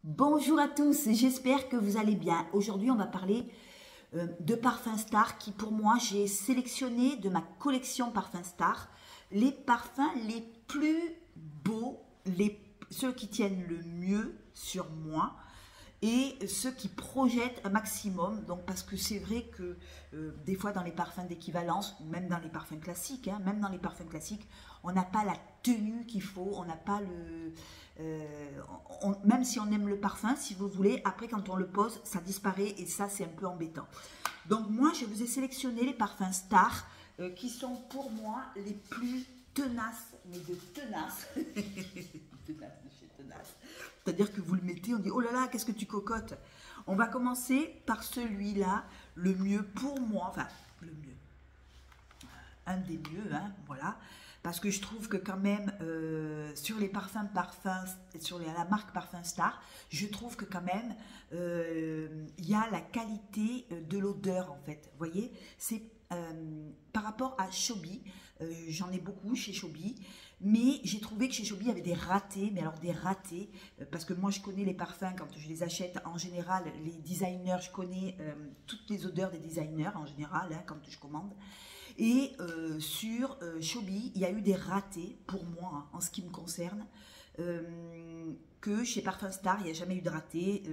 Bonjour à tous, j'espère que vous allez bien. Aujourd'hui, on va parler de parfums Star qui, pour moi, j'ai sélectionné de ma collection parfums Star les parfums les plus beaux, ceux qui tiennent le mieux sur moi et ceux qui projettent un maximum. Donc, parce que c'est vrai que des fois dans les parfums d'équivalence, ou même dans les parfums classiques, même dans les parfums classiques, on n'a pas la tenue qu'il faut, on n'a pas le... même si on aime le parfum, si vous voulez, après quand on le pose, ça disparaît et ça c'est un peu embêtant. Donc moi je vous ai sélectionné les parfums Star qui sont pour moi les plus tenaces, mais de tenaces, tenace de chez tenace. C'est-à-dire que vous le mettez, on dit oh là là, qu'est-ce que tu cocottes. On va commencer par celui-là, le mieux pour moi, enfin le mieux, un des mieux, voilà. Parce que je trouve que quand même, sur les parfums, sur la marque Parfum Star, je trouve que quand même, il y a la qualité de l'odeur en fait. Vous voyez, c'est par rapport à Chobi, j'en ai beaucoup chez Chobi, mais j'ai trouvé que chez Chobi il y avait des ratés, mais alors des ratés, parce que moi je connais les parfums quand je les achète en général, les designers, je connais toutes les odeurs des designers en général quand je commande. Et sur Chobi, il y a eu des ratés pour moi, en ce qui me concerne, que chez Parfum Star, il n'y a jamais eu de raté.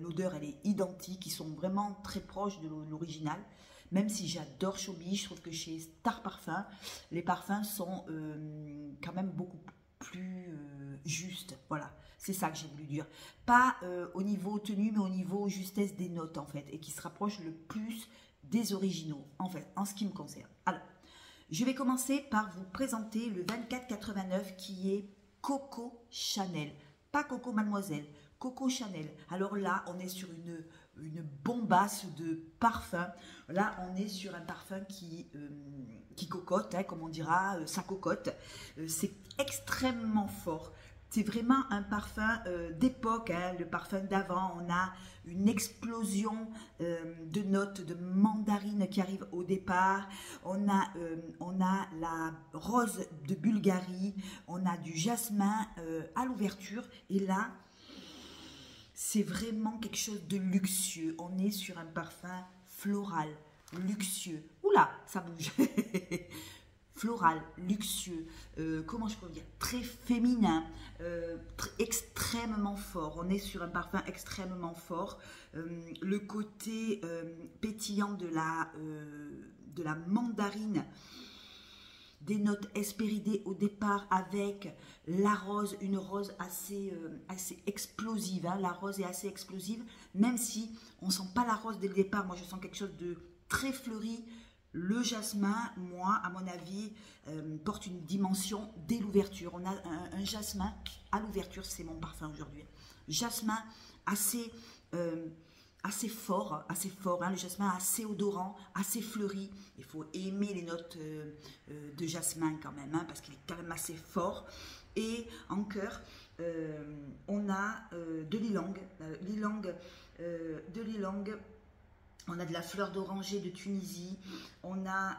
L'odeur, elle est identique, ils sont vraiment très proches de l'original. Même si j'adore Chobi, je trouve que chez Star Parfum, les parfums sont quand même beaucoup plus justes. Voilà, c'est ça que j'ai voulu dire. Pas au niveau tenue, mais au niveau justesse des notes, en fait, et qui se rapproche le plus des originaux, en fait, en ce qui me concerne. Alors, je vais commencer par vous présenter le 2489 qui est Coco Chanel. Pas Coco Mademoiselle, Coco Chanel. Alors là, on est sur une bombasse de parfum. Là, on est sur un parfum qui cocotte, comme on dira, ça cocotte. C'est extrêmement fort. C'est vraiment un parfum d'époque, le parfum d'avant. On a une explosion de notes de mandarine qui arrive au départ. On a la rose de Bulgarie. On a du jasmin à l'ouverture. Et là, c'est vraiment quelque chose de luxueux. On est sur un parfum floral, luxueux. Oula, ça bouge. Floral, luxueux, comment je peux dire, très féminin, extrêmement fort. On est sur un parfum extrêmement fort. Le côté pétillant de la mandarine, des notes hespéridées au départ avec la rose, une rose assez explosive. La rose est assez explosive, même si on ne sent pas la rose dès le départ. Moi, je sens quelque chose de très fleuri. Le jasmin, moi, à mon avis, porte une dimension dès l'ouverture. On a un jasmin à l'ouverture, c'est mon parfum aujourd'hui. Jasmin assez fort, le jasmin assez odorant, assez fleuri. Il faut aimer les notes de jasmin quand même, parce qu'il est quand même assez fort. Et en cœur, on a de l'ylang, on a de la fleur d'oranger de Tunisie, on a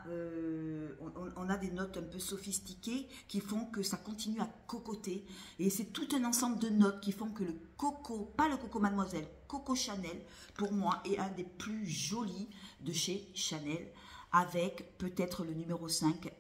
des notes un peu sophistiquées qui font que ça continue à cocoter. Et c'est tout un ensemble de notes qui font que le Coco, pas le Coco Mademoiselle, Coco Chanel, pour moi, est un des plus jolis de chez Chanel, avec peut-être le numéro 5,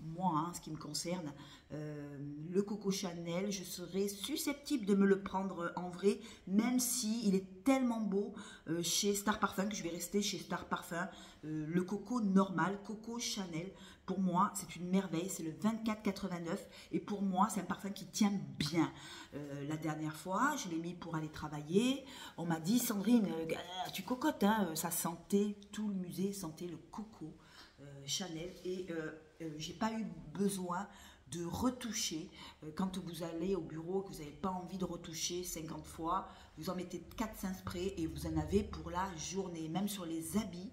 moi, en ce qui me concerne, le Coco Chanel, je serais susceptible de me le prendre en vrai, même si il est tellement beau chez Star Parfum que je vais rester chez Star Parfum. Le Coco normal, Coco Chanel, pour moi, c'est une merveille, c'est le 2489 et pour moi, c'est un parfum qui tient bien. La dernière fois, je l'ai mis pour aller travailler. On m'a dit, Sandrine, tu cocottes, ça sentait, tout le musée sentait le Coco Chanel et j'ai pas eu besoin de retoucher. Quand vous allez au bureau, que vous n'avez pas envie de retoucher 50 fois, vous en mettez 4-5 sprays et vous en avez pour la journée. Même sur les habits,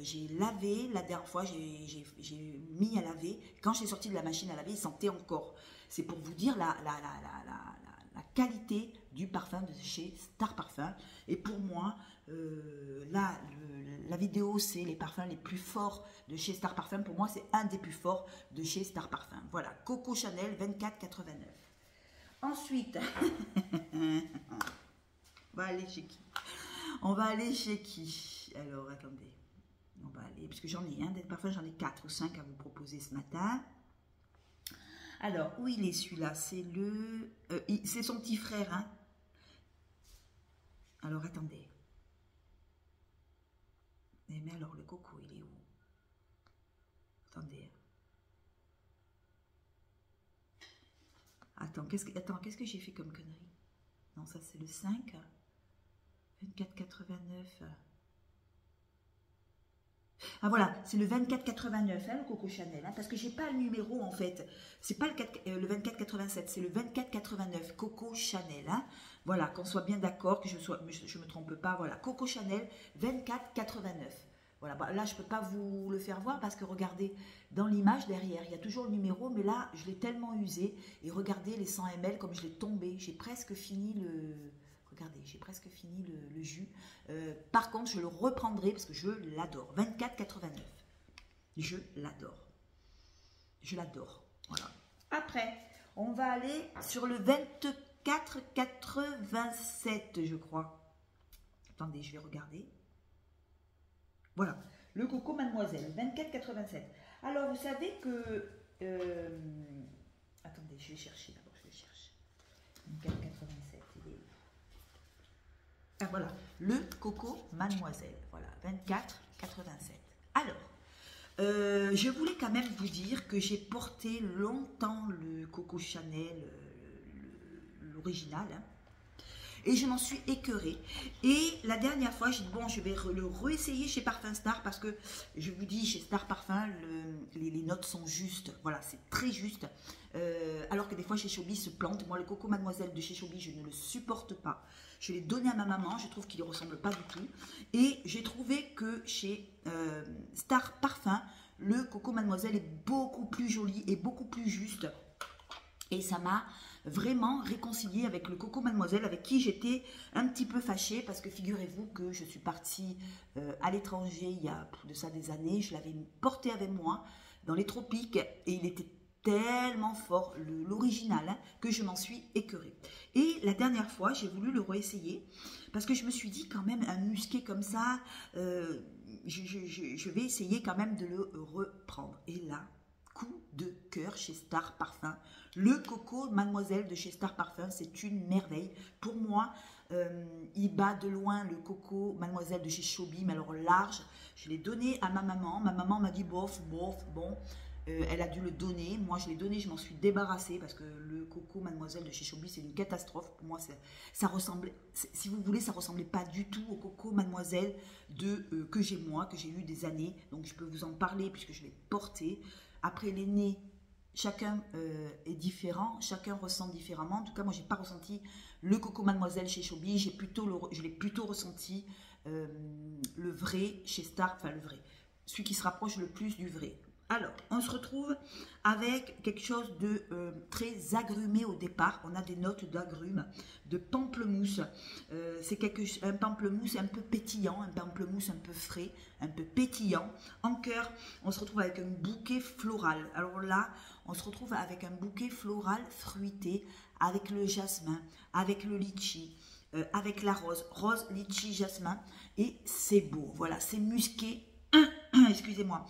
j'ai lavé la dernière fois, j'ai mis à laver. Quand je suis sortie de la machine à laver, il sentait encore. C'est pour vous dire la qualité du parfum de chez Star Parfum. Et pour moi, là, la vidéo, c'est les parfums les plus forts de chez Star Parfum. Pour moi, c'est un des plus forts de chez Star Parfum. Voilà, Coco Chanel 24,89. Ensuite, On va aller chez qui? On va aller chez qui? Alors, attendez. On va aller, parce que j'en ai des parfums, j'en ai 4 ou 5 à vous proposer ce matin. Alors, où il est celui-là? C'est le... c'est son petit frère, hein. Alors, attendez. Mais alors, le coco, il est où? Attendez. Attends, qu'est-ce que j'ai fait comme connerie? Non, ça, c'est le 5. 24,89. Ah voilà, c'est le 24,89, hein, le Coco Chanel, hein, parce que j'ai pas le numéro en fait. C'est pas le 24,87, c'est le 24,89 Coco Chanel. Hein. Voilà, qu'on soit bien d'accord, que je me trompe pas. Voilà, Coco Chanel 24,89. Voilà, bah, là je peux pas vous le faire voir parce que regardez, dans l'image derrière, il y a toujours le numéro, mais là je l'ai tellement usé. Et regardez les 100 ml comme je l'ai tombé. J'ai presque fini le... Regardez, j'ai presque fini le jus. Par contre, je le reprendrai parce que je l'adore. 24,89. Je l'adore. Je l'adore. Voilà. Après, on va aller sur le 24,87, je crois. Attendez, je vais regarder. Voilà. Le Coco Mademoiselle, 24,87. Alors, vous savez que... attendez, je vais chercher d'abord. Je vais chercher. 24,87, il est... Ah, voilà, le Coco Mademoiselle, voilà, 24,87. Alors, je voulais quand même vous dire que j'ai porté longtemps le Coco Chanel, l'original, hein, et je m'en suis écœurée. Et la dernière fois, j'ai dit, bon, je vais le réessayer chez Parfum Star, parce que, je vous dis, chez Star Parfum, les notes sont justes, voilà, c'est très juste. Alors que des fois, chez Chobby se plante. Moi, le Coco Mademoiselle de chez Chobby, je ne le supporte pas. Je l'ai donné à ma maman, je trouve qu'il ne ressemble pas du tout. Et j'ai trouvé que chez Star Parfum, le Coco Mademoiselle est beaucoup plus joli et beaucoup plus juste. Et ça m'a vraiment réconciliée avec le Coco Mademoiselle, avec qui j'étais un petit peu fâchée, parce que figurez-vous que je suis partie à l'étranger il y a de ça des années. Je l'avais porté avec moi dans les tropiques et il était tellement fort, l'original, hein, que je m'en suis écœurée. Et la dernière fois, j'ai voulu le réessayer parce que je me suis dit quand même, un musqué comme ça, je vais essayer quand même de le reprendre. Et là, coup de cœur chez Star Parfum. Le Coco Mademoiselle de chez Star Parfum, c'est une merveille. Pour moi, il bat de loin le Coco Mademoiselle de chez Chobby, mais alors large. Je l'ai donné à ma maman. Ma maman m'a dit bof, bof, bon. Elle a dû le donner. Moi, je l'ai donné, je m'en suis débarrassée parce que le Coco Mademoiselle de chez Chobby, c'est une catastrophe. Pour moi, ça ressemblait, si vous voulez, ça ressemblait pas du tout au Coco Mademoiselle que j'ai moi, que j'ai eu des années. Donc, je peux vous en parler puisque je l'ai porté. Après, les nez, chacun est différent, chacun ressent différemment. En tout cas, moi, j'ai pas ressenti le Coco Mademoiselle chez Chobby. Je l'ai plutôt ressenti le vrai chez Star, enfin le vrai, celui qui se rapproche le plus du vrai. Alors, on se retrouve avec quelque chose de très agrumé au départ. On a des notes d'agrumes, de pamplemousse. C'est un pamplemousse un peu pétillant, un pamplemousse un peu frais, un peu pétillant. En cœur, on se retrouve avec un bouquet floral. Alors là, on se retrouve avec un bouquet floral fruité, avec le jasmin, avec le litchi, avec la rose, litchi, jasmin. Et c'est beau, voilà, c'est musqué. Excusez-moi,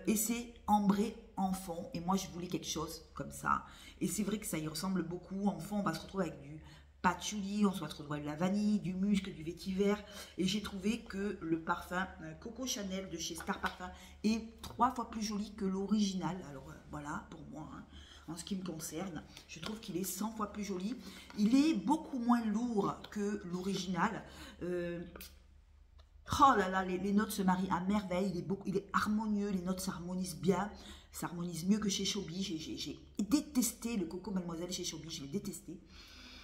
et c'est ambré en fond, et moi je voulais quelque chose comme ça, et c'est vrai que ça y ressemble beaucoup. En fond, on va se retrouver avec du patchouli, on se retrouver avec de la vanille, du musc, du vétiver, et j'ai trouvé que le parfum Coco Chanel de chez Star Parfum est 3 fois plus joli que l'original. Alors voilà, pour moi, hein, en ce qui me concerne, je trouve qu'il est 100 fois plus joli. Il est beaucoup moins lourd que l'original. Oh là là, les notes se marient à merveille, il est harmonieux, les notes s'harmonisent bien, ça harmonise mieux que chez Chobby. J'ai détesté le Coco Mademoiselle chez Chobby, je l'ai détesté.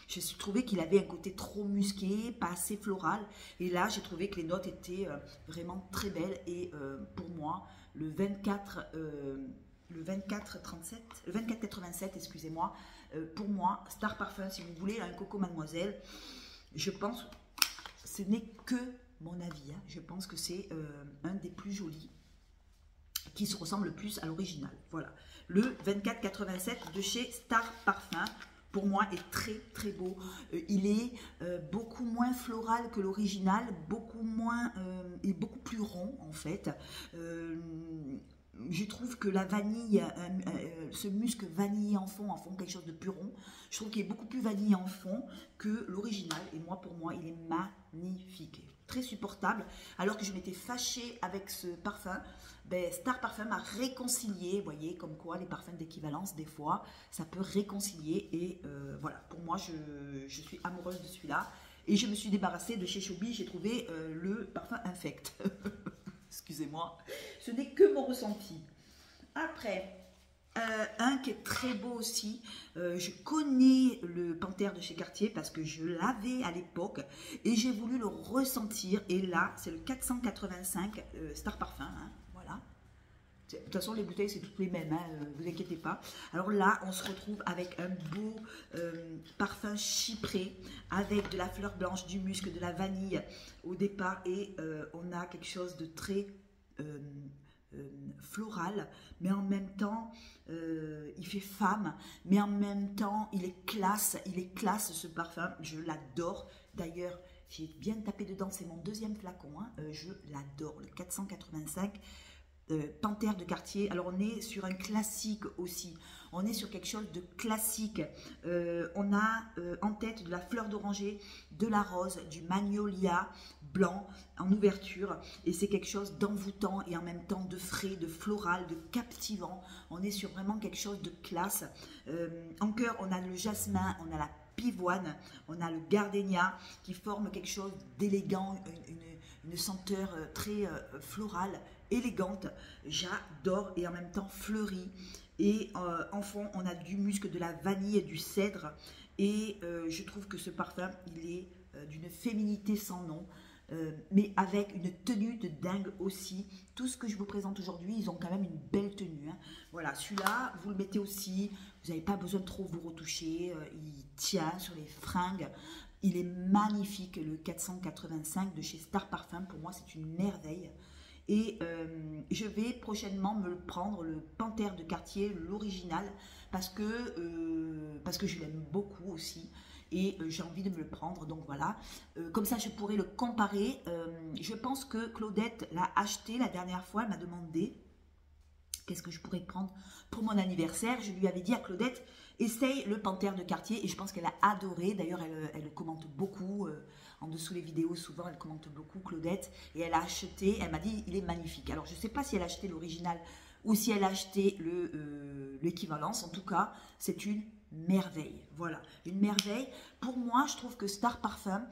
Je trouvais qu'il avait un côté trop musqué, pas assez floral, et là j'ai trouvé que les notes étaient vraiment très belles, et pour moi, le 24,87, excusez-moi, pour moi, Star Parfum, si vous voulez, un Coco Mademoiselle, je pense, ce n'est que mon avis, hein. Je pense que c'est un des plus jolis qui se ressemble le plus à l'original. Voilà, le 24,87 de chez Star Parfum. pour moi, est très très beau. Il est beaucoup moins floral que l'original, beaucoup moins et beaucoup plus rond en fait. Je trouve que la vanille, ce musc vanillé en fond quelque chose de plus rond. Je trouve qu'il est beaucoup plus vanillé en fond que l'original. Et moi, pour moi, il est magnifique. Très supportable. Alors que je m'étais fâchée avec ce parfum, ben, Star Parfum m'a réconcilié. Vous voyez, comme quoi les parfums d'équivalence, des fois, ça peut réconcilier. Et voilà, pour moi, je suis amoureuse de celui-là. Et je me suis débarrassée de chez Chobby. J'ai trouvé le parfum infect. Excusez-moi, ce n'est que mon ressenti. Après, un qui est très beau aussi, je connais le Panthère de chez Cartier parce que je l'avais à l'époque et j'ai voulu le ressentir. Et là, c'est le 485 Star Parfum, hein, voilà. De toute façon, les bouteilles, c'est toutes les mêmes, hein, vous inquiétez pas. Alors là, on se retrouve avec un beau parfum chypré, avec de la fleur blanche, du musc, de la vanille au départ. Et on a quelque chose de très floral, mais en même temps, il fait femme, mais en même temps, il est classe ce parfum. Je l'adore. D'ailleurs, j'ai bien tapé dedans, c'est mon deuxième flacon, hein, je l'adore, le 485. Panthère de Cartier. Alors on est sur un classique aussi, on est sur quelque chose de classique. On a en tête de la fleur d'oranger, de la rose, du magnolia blanc en ouverture, et c'est quelque chose d'envoûtant et en même temps de frais, de floral, de captivant. On est sur vraiment quelque chose de classe. En cœur, on a le jasmin, on a la pivoine, on a le gardénia qui forme quelque chose d'élégant, une senteur très florale, élégante. J'adore, et en même temps fleurie. Et en fond, on a du musc, de la vanille et du cèdre. Et je trouve que ce parfum, il est d'une féminité sans nom. Mais avec une tenue de dingue aussi. Tout ce que je vous présente aujourd'hui, ils ont quand même une belle tenue, hein. Voilà, celui-là, vous le mettez aussi, vous n'avez pas besoin de trop vous retoucher, il tient sur les fringues. Il est magnifique, le 485 de chez Star Parfum. Pour moi, c'est une merveille. Et je vais prochainement me le prendre, le Panthère de Cartier, l'original, parce que je l'aime beaucoup aussi. Et j'ai envie de me le prendre, donc voilà. Comme ça, je pourrais le comparer. Je pense que Claudette l'a acheté la dernière fois. Elle m'a demandé qu'est-ce que je pourrais prendre pour mon anniversaire. Je lui avais dit à Claudette, essaye le Panthère de Cartier. Et je pense qu'elle a adoré. D'ailleurs, elle commente beaucoup. En dessous les vidéos, souvent, elle commente beaucoup, Claudette. Et elle a acheté, elle m'a dit, il est magnifique. Alors, je ne sais pas si elle a acheté l'original ou si elle a acheté l'équivalence. En tout cas, c'est une merveille. Voilà, une merveille. Pour moi, je trouve que Star Parfum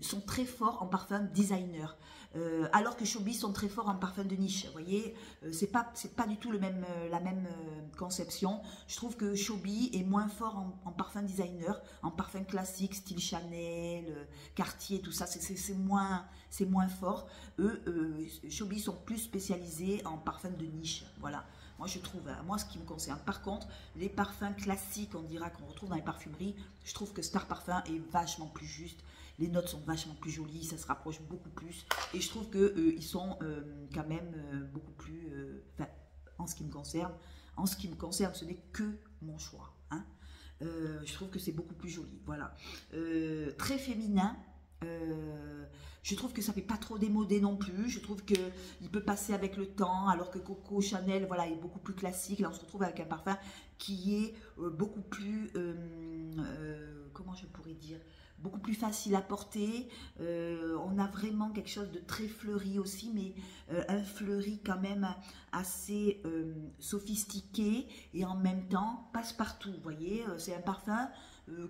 sont très forts en parfum designer, alors que Chobby sont très forts en parfum de niche. Vous voyez, c'est pas du tout la même conception. Je trouve que Chobby est moins fort en parfum designer, en parfum classique, style Chanel, Cartier, tout ça. C'est moins fort. Eux, Chobby sont plus spécialisés en parfum de niche. Voilà. Moi, je trouve, moi, ce qui me concerne. Par contre, les parfums classiques, on dira qu'on retrouve dans les parfumeries, je trouve que Star Parfum est vachement plus juste. Les notes sont vachement plus jolies, ça se rapproche beaucoup plus. Et je trouve qu'ils sont quand même beaucoup plus... Enfin, en ce qui me concerne, ce n'est que mon choix. Hein. Je trouve que c'est beaucoup plus joli. Voilà. Très féminin. Je trouve que ça fait pas trop démodé non plus. Je trouve qu'il peut passer avec le temps, alors que Coco Chanel, voilà, est beaucoup plus classique. Là, on se retrouve avec un parfum qui est beaucoup plus, comment je pourrais dire, beaucoup plus facile à porter. On a vraiment quelque chose de très fleuri aussi, mais un fleuri quand même assez sophistiqué et en même temps passe-partout. Vous voyez, c'est un parfum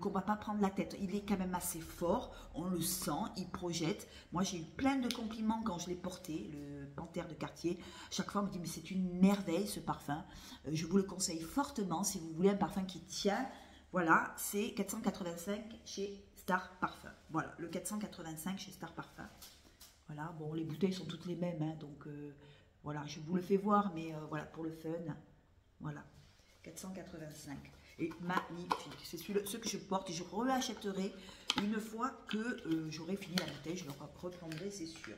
qu'on ne va pas prendre la tête. Il est quand même assez fort, on le sent, il projette. Moi, j'ai eu plein de compliments quand je l'ai porté, le Panthère de Cartier. Chaque fois, on me dit, mais c'est une merveille ce parfum. Je vous le conseille fortement si vous voulez un parfum qui tient. Voilà, c'est 485 chez Star Parfum. Voilà, le 485 chez Star Parfum. Voilà, bon, les bouteilles sont toutes les mêmes, hein, donc voilà, je vous le fais voir, mais voilà, pour le fun. Voilà, 485. Et magnifique. C'est ce que je porte et je réachèterai une fois que j'aurai fini la bouteille. Je le reprendrai, c'est sûr.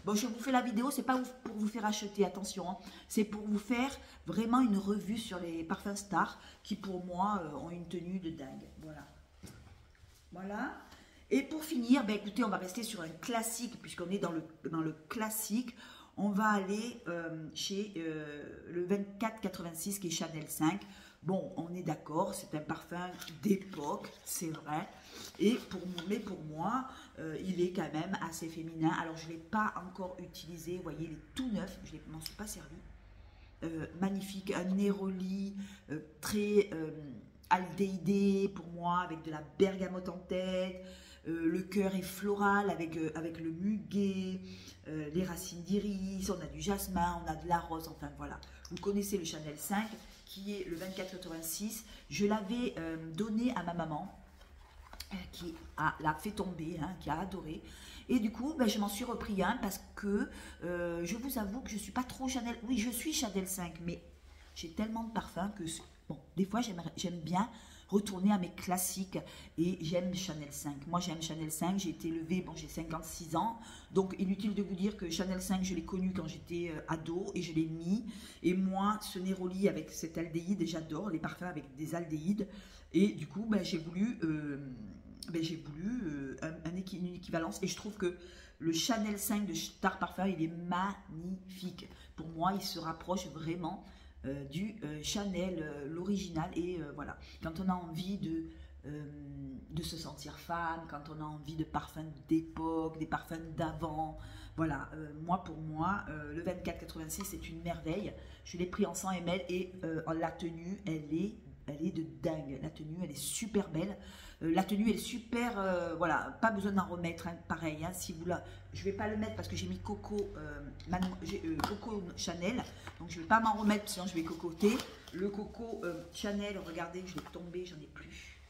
Bon, je vous fais la vidéo, c'est pas pour vous faire acheter, attention, hein. C'est pour vous faire vraiment une revue sur les parfums stars qui pour moi ont une tenue de dingue. Voilà. Voilà. Et pour finir, ben écoutez, on va rester sur un classique, puisqu'on est dans le classique. On va aller chez le 2486 qui est Chanel 5. Bon, on est d'accord, c'est un parfum d'époque, c'est vrai. Mais pour moi, il est quand même assez féminin. Alors, je ne l'ai pas encore utilisé. Vous voyez, il est tout neuf. Je ne m'en suis pas servi. Magnifique, un néroli très aldéhyde pour moi, avec de la bergamote en tête. Le cœur est floral avec le muguet, les racines d'iris, on a du jasmin, on a de la rose, enfin voilà. Vous connaissez le Chanel 5 qui est le 2486. Je l'avais donné à ma maman qui l'a fait tomber, hein, qui a adoré. Et du coup, ben, je m'en suis repris un parce que je vous avoue que je ne suis pas trop Chanel. Oui, je suis Chanel 5, mais j'ai tellement de parfums que, bon, des fois, j'aime bien retourner à mes classiques et j'aime Chanel 5. Moi, j'aime Chanel 5, j'ai été élevée, bon, j'ai 56 ans, donc inutile de vous dire que Chanel 5, je l'ai connu quand j'étais ado et je l'ai mis. Et moi, ce néroli avec cet aldéhyde, j'adore les parfums avec des aldéhydes. Et du coup, ben, j'ai voulu une équivalence et je trouve que le Chanel 5 de Star Parfum, il est magnifique. Pour moi, il se rapproche vraiment du Chanel, l'original. Et voilà, quand on a envie de se sentir femme, quand on a envie de parfums d'époque, des parfums d'avant, voilà, pour moi, le 2486, c'est une merveille. Je l'ai pris en 100 ml et la tenue, elle est de dingue. La tenue, elle est super belle. La tenue, elle est super, voilà, pas besoin d'en remettre, hein, pareil, hein, si vous je vais pas le mettre parce que j'ai mis Coco, Coco Chanel, donc je vais pas m'en remettre, sinon je vais cocoter. Le Coco Chanel, regardez, je l'ai tombé, j'en ai plus.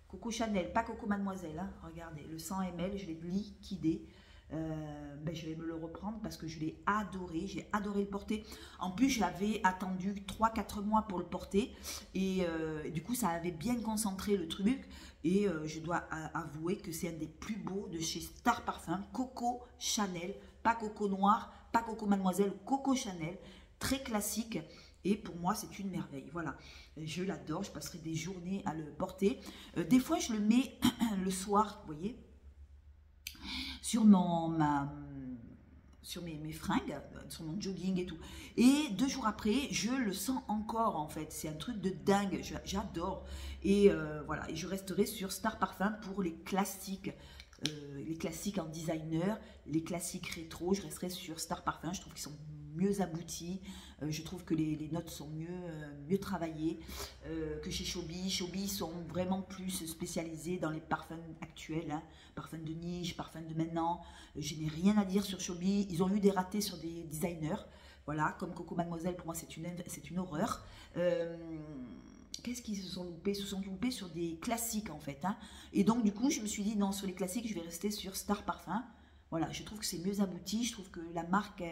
Coco Chanel, pas Coco Mademoiselle, hein, regardez, le 100 ml, je l'ai liquidé. Ben, je vais me le reprendre parce que je l'ai adoré, j'ai adoré le porter. En plus, j'avais attendu 3-4 mois pour le porter et du coup, ça avait bien concentré le truc. Et je dois avouer que c'est un des plus beaux de chez Star Parfum, Coco Chanel, pas Coco Noir, pas Coco Mademoiselle, Coco Chanel, très classique. Et pour moi, c'est une merveille. Voilà, je l'adore, je passerai des journées à le porter. Des fois, je le mets le soir, vous voyez, sur sur mes fringues, sur mon jogging et tout. Et 2 jours après, je le sens encore en fait. C'est un truc de dingue, j'adore. Et voilà, et je resterai sur Star Parfum pour les classiques en designer, les classiques rétro. Je resterai sur Star Parfum, je trouve qu'ils sont mieux aboutis, je trouve que les notes sont mieux travaillées que chez Chobi. Chobi sont vraiment plus spécialisés dans les parfums actuels, hein, parfums de niche, parfums de maintenant. Je n'ai rien à dire sur Chobi, ils ont eu des ratés sur des designers, voilà, comme Coco Mademoiselle, pour moi c'est une horreur. Qu'est-ce qu'ils se sont loupés? Ils se sont loupés sur des classiques en fait, hein. Et donc du coup je me suis dit non, sur les classiques je vais rester sur Star Parfum. Voilà, je trouve que c'est mieux abouti, je trouve que la marque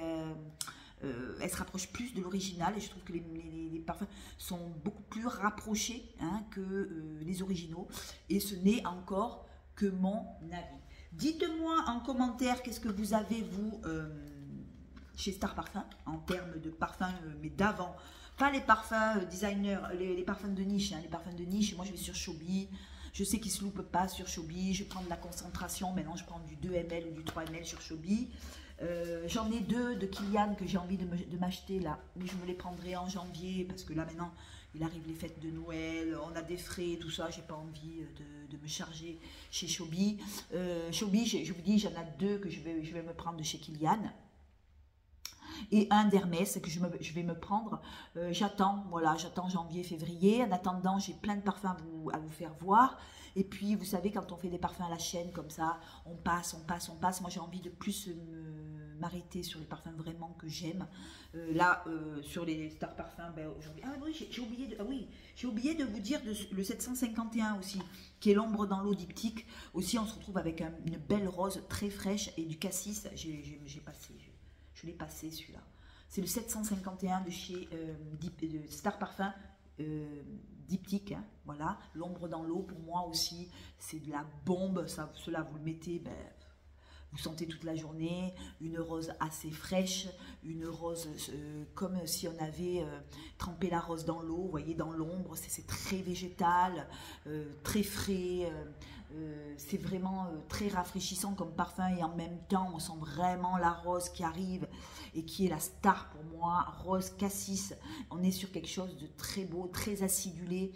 elle se rapproche plus de l'original et je trouve que les parfums sont beaucoup plus rapprochés, hein, que les originaux. Et ce n'est encore que mon avis. Dites-moi en commentaire qu'est-ce que vous avez vous chez Star Parfum en termes de parfums, mais d'avant. Pas les parfums designer, les parfums de niche, hein, les parfums de niche. Moi je vais sur Chobi. Je sais qu'ils ne se loupent pas sur Chobi. Je prends de la concentration. Maintenant, je prends du 2 ml ou du 3 ml sur Chobi. J'en ai 2 de Kilian que j'ai envie de m'acheter là. Mais je me les prendrai en janvier parce que là, maintenant, il arrive les fêtes de Noël. On a des frais et tout ça. J'ai pas envie de me charger chez Chobi. Chobi, je vous dis, j'en ai 2 que je vais me prendre de chez Kilian. Et un d'Hermès que je vais me prendre. J'attends, voilà, j'attends janvier, février. En attendant, j'ai plein de parfums à vous faire voir. Et puis, vous savez, quand on fait des parfums à la chaîne comme ça, on passe. Moi, j'ai envie de plus m'arrêter sur les parfums vraiment que j'aime. Là, sur les Star Parfums, ben, aujourd'hui... Ah oui, j'ai oublié de vous dire le 751 aussi, qui est l'ombre dans l'eau diptyque. Aussi, on se retrouve avec une belle rose très fraîche et du cassis. Je l'ai passé celui-là. C'est le 751 de chez de Star Parfum diptyque. Hein, voilà, l'ombre dans l'eau pour moi aussi, c'est de la bombe. Cela vous le mettez, ben, vous sentez toute la journée, une rose assez fraîche, une rose comme si on avait trempé la rose dans l'eau, vous voyez, dans l'ombre, c'est très végétal, très frais, c'est vraiment très rafraîchissant comme parfum et en même temps on sent vraiment la rose qui arrive et qui est la star pour moi, rose cassis. On est sur quelque chose de très beau, très acidulé,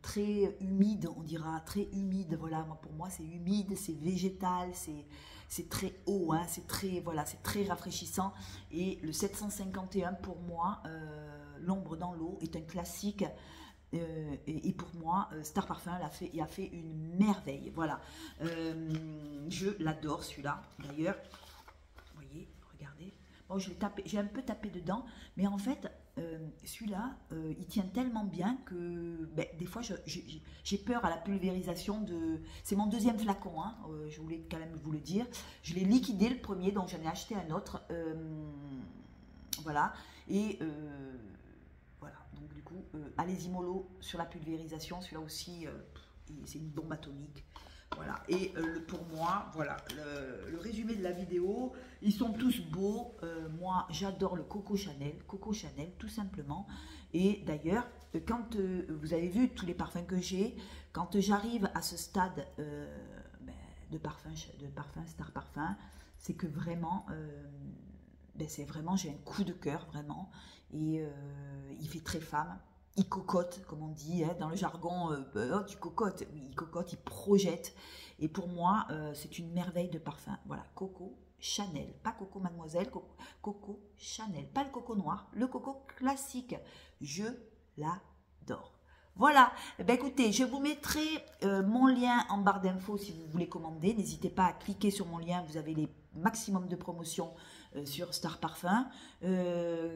très humide, on dira, très humide. Voilà, pour moi c'est humide, c'est végétal, c'est très haut, hein, c'est très, voilà, c'est très rafraîchissant. Et le 751 pour moi, l'ombre dans l'eau est un classique. Et pour moi, Star Parfum a fait une merveille. Voilà, je l'adore celui-là. D'ailleurs, vous voyez, regardez. Bon, j'ai un peu tapé dedans, mais en fait, celui-là, il tient tellement bien que ben, des fois, j'ai peur à la pulvérisation de... C'est mon deuxième flacon, hein, je voulais quand même vous le dire. Je l'ai liquidé le premier, donc j'en ai acheté un autre. Voilà, et... voilà, donc du coup, allez-y mollo sur la pulvérisation, celui-là aussi, c'est une bombe atomique. Voilà, et pour moi, voilà, le résumé de la vidéo, ils sont tous beaux. Moi, j'adore le Coco Chanel, tout simplement. Et d'ailleurs, quand vous avez vu tous les parfums que j'ai, quand j'arrive à ce stade de parfum Star Parfum, c'est que vraiment... c'est vraiment, j'ai un coup de cœur, vraiment. Et il fait très femme. Il cocotte, comme on dit, hein, dans le jargon, oh, tu cocottes. Oui, il cocotte, il projette. Et pour moi, c'est une merveille de parfum. Voilà, Coco Chanel. Pas Coco Mademoiselle, Coco Chanel. Pas le coco noir, le coco classique. Je l'adore. Voilà, ben écoutez, je vous mettrai mon lien en barre d'infos si vous voulez commander. N'hésitez pas à cliquer sur mon lien, vous avez les maximum de promotions sur Star Parfum.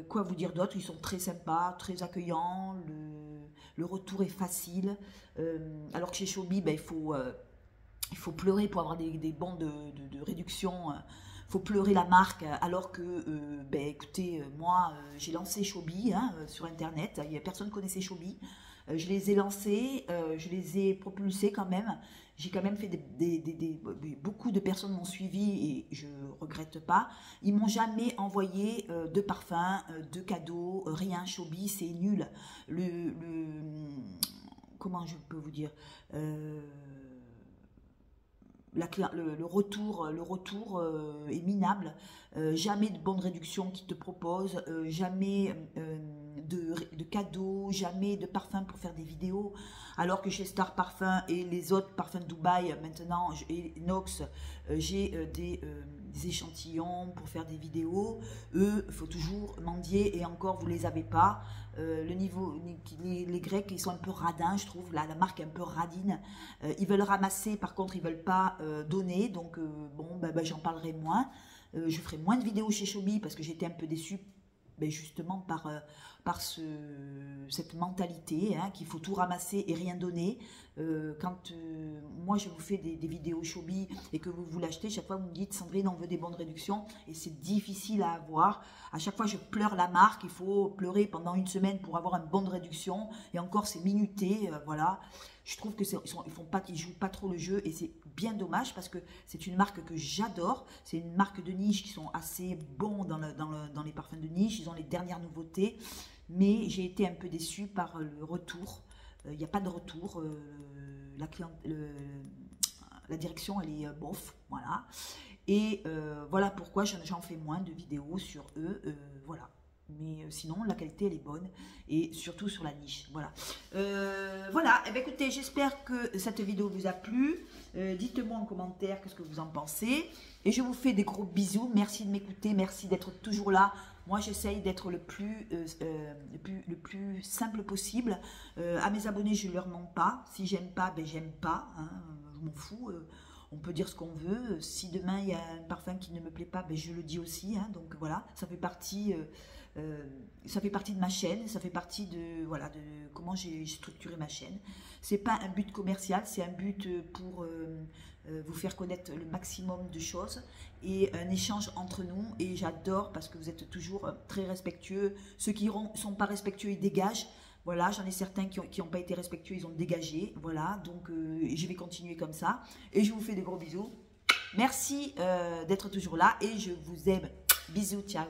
Quoi vous dire d'autre? Ils sont très sympas, très accueillants, le retour est facile. Alors que chez Chobi, ben, il faut pleurer pour avoir des bons de réduction. Il faut pleurer la marque, alors que, ben, écoutez, moi, j'ai lancé Chobi hein, sur Internet. Personne ne connaissait Chobi. Je les ai lancés, je les ai propulsés quand même. J'ai quand même fait beaucoup de personnes m'ont suivi et je regrette pas. Ils m'ont jamais envoyé de parfum, de cadeaux, rien. Chobi, c'est nul. Comment je peux vous dire le retour est minable. Jamais de bonne réduction qui te propose, jamais de cadeaux, jamais de parfum pour faire des vidéos, alors que chez Star Parfum et les autres parfums de Dubaï maintenant et Nox, j'ai des échantillons pour faire des vidéos. Eux, il faut toujours mendier et encore vous les avez pas. Le niveau, les Grecs, ils sont un peu radins, je trouve, la marque est un peu radine. Ils veulent ramasser, par contre, ils veulent pas donner, donc bon, j'en parlerai moins. Je ferai moins de vidéos chez Chobi parce que j'étais un peu déçue justement par cette mentalité hein, qu'il faut tout ramasser et rien donner. Quand moi je vous fais des vidéos Chobi et que vous l'achetez, chaque fois vous me dites Sandrine on veut des bonnes réductions et c'est difficile à avoir. À chaque fois je pleure la marque, il faut pleurer pendant une semaine pour avoir une bonne réduction et encore c'est minuté, voilà. Je trouve que ils jouent pas trop le jeu et c'est bien dommage parce que c'est une marque que j'adore. C'est une marque de niche qui sont assez bons dans les parfums de niche. Ils ont les dernières nouveautés, mais j'ai été un peu déçue par le retour. Il n'y a pas de retour. La direction, elle est bof, voilà. Et voilà pourquoi j'en fais moins de vidéos sur eux, voilà. Mais sinon la qualité elle est bonne et surtout sur la niche, voilà. Voilà, et bien écoutez, j'espère que cette vidéo vous a plu. Dites-moi en commentaire qu'est-ce que vous en pensez et je vous fais des gros bisous. Merci de m'écouter, merci d'être toujours là. Moi j'essaye d'être le plus simple possible. À mes abonnés je leur mens pas. Si j'aime pas, ben j'aime pas, hein, je m'en fous. On peut dire ce qu'on veut. Si demain il y a un parfum qui ne me plaît pas, ben je le dis aussi, hein. Donc voilà, ça fait partie de ma chaîne, ça fait partie de comment j'ai structuré ma chaîne. C'est pas un but commercial, c'est un but pour vous faire connaître le maximum de choses et un échange entre nous. Et j'adore parce que vous êtes toujours très respectueux. Ceux qui ne sont pas respectueux, ils dégagent. Voilà, j'en ai certains qui n'ont pas été respectueux, ils ont dégagé. Voilà, donc je vais continuer comme ça. Et je vous fais des gros bisous. Merci d'être toujours là et je vous aime. Bisous, ciao.